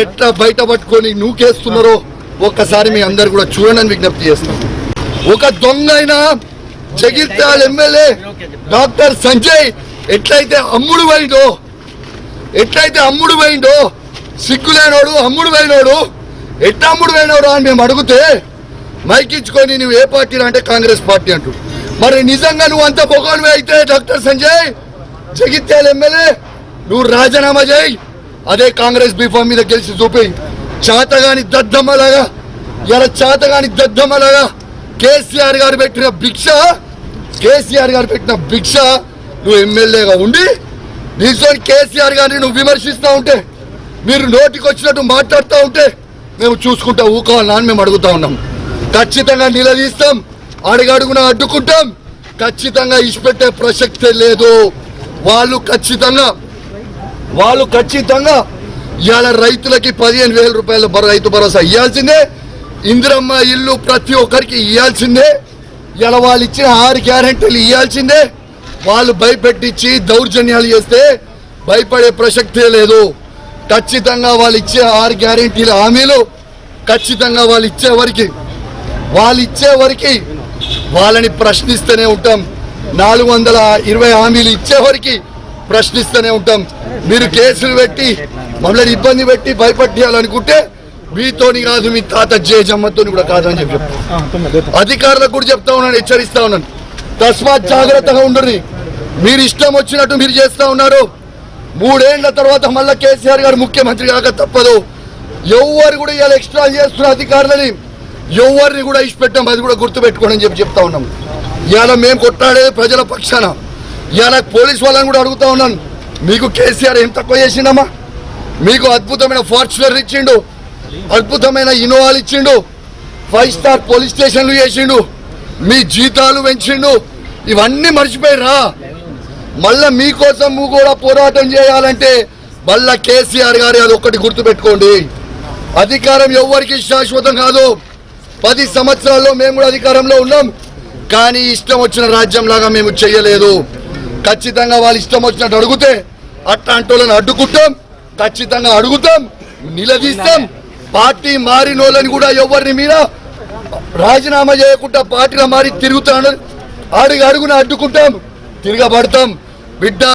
ఎట్లా బయట పట్టుకొని నూకేస్తున్నారో ఒక్కసారి మీ అందరు కూడా చూడండి విజ్ఞప్తి చేస్తాం. ఒక దొంగ అయినా జగిత్యాల ఎమ్మెల్యే డాక్టర్ సంజయ్ ఎట్లయితే అమ్ముడు పోయిండో సిగ్గులేనోడు అమ్ముడు పోయినోడు ఎట్లా అమ్ముడు పోయినోడు అని మేము అడిగితే మైకిచ్చుకొని నువ్వు ఏ పార్టీ అంటే కాంగ్రెస్ పార్టీ అంటూ. మరి నిజంగా నువ్వు అంత పొగనివే అయితే డాక్టర్ సంజయ్ జగిత్యాల ఎమ్మెల్యే నువ్వు రాజీనామా చేయి, అదే కాంగ్రెస్ బీఫామ్ మీద గెలిచి చూపి. చాతగాని దద్దమ్మలాగా కేసీఆర్ గారు పెట్టిన భిక్ష నువ్వు ఎమ్మెల్యేగా ఉండి నిజాన్ని కేసీఆర్ గారిని నువ్వు విమర్శిస్తూ ఉంటే, మీరు నోటికి వచ్చినట్టు మాట్లాడుతూ ఉంటే మేము చూసుకుంటా ఊకోవాలని అని మేము అడుగుతా ఉన్నాం. ఖచ్చితంగా నిలదీస్తాం, అడుగడుగున అడ్డుకుంటాం, ఖచ్చితంగా ఇచ్చిపెట్టే ప్రసక్తే లేదు. వాళ్ళు ఖచ్చితంగా ఇవాళ రైతులకి 15,000 రూపాయల రైతు భరోసా ఇవ్వాల్సిందే. ఇందిరమ్మ ఇల్లు ప్రతి ఒక్కరికి ఇవ్వాల్సిందే. ఇలా వాళ్ళు ఇచ్చిన 6 గ్యారెంటీలు ఇవ్వాల్సిందే. వాళ్ళు భయపెట్టించి దౌర్జన్యాలు చేస్తే భయపడే ప్రసక్తే లేదు. ఖచ్చితంగా వాళ్ళు ఇచ్చే 6 గ్యారెంటీల హామీలు ఖచ్చితంగా వాళ్ళు ఇచ్చే వరకు వాళ్ళని ప్రశ్నిస్తూనే ఉంటాం. 420 హామీలు ఇచ్చే వరకు ప్రశ్నిస్తూనే ఉంటాం. మీరు కేసులు పెట్టి మమ్మల్ని ఇబ్బంది పెట్టి భయపట్టాలనుకుంటే మీతోని కాదు, మీ తాత జేజమ్మతో కూడా కాదని చెప్పి అధికారులకు కూడా చెప్తా ఉన్నాను, హెచ్చరిస్తా ఉన్నాను. తస్మాత్ జాగ్రత్తగా ఉండరు. మీరు ఇష్టం వచ్చినట్టు మీరు చేస్తా ఉన్నారు. 3 ఏళ్ల తర్వాత మళ్ళా కేసీఆర్ గారు ముఖ్యమంత్రి కాక తప్పదు. ఎవరు కూడా ఇలా ఎక్స్ట్రా చేస్తున్న అధికారులని ఎవరిని కూడా ఇచ్చిపెట్టాం, అది కూడా గుర్తుపెట్టుకోండి అని చెప్తా ఉన్నాం. ఇవాళ మేము కొట్లాడేది ప్రజల పక్షాన. ఇవాళ పోలీస్ వాళ్ళని కూడా అడుగుతా ఉన్నాను, మీకు కేసీఆర్ ఏం తక్కువ చేసిండమ్మా? మీకు అద్భుతమైన ఫార్చునర్ ఇచ్చిండు, అద్భుతమైన ఇన్నోవాలు ఇచ్చిండు, 5 స్టార్ పోలీస్ స్టేషన్లు చేసిండు, మీ జీతాలు పెంచిండు. ఇవన్నీ మర్చిపోయిరా? మళ్ళా మీకోసం కూడా పోరాటం చేయాలంటే మళ్ళా కేసీఆర్ గారి అది ఒక్కటి గుర్తుపెట్టుకోండి. అధికారం ఎవరికి శాశ్వతం కాదు. 10 సంవత్సరాల్లో మేము కూడా అధికారంలో ఉన్నాం, కానీ ఇష్టం వచ్చిన రాజ్యం లాగా మేము చెయ్యలేదు. ఖచ్చితంగా వాళ్ళు ఇష్టం వచ్చినట్టు అడిగితే అట్లాంటి వాళ్ళని అడ్డుకుంటాం, ఖచ్చితంగా అడుగుతాం, నిలదీస్తాం. పార్టీ మారినోళ్ళని కూడా ఎవరిని మీద రాజీనామా చేయకుండా పార్టీలో మారి తిరుగుతాను అడుగున అడ్డుకుంటాం, తిరగబడతాం. బిడ్డ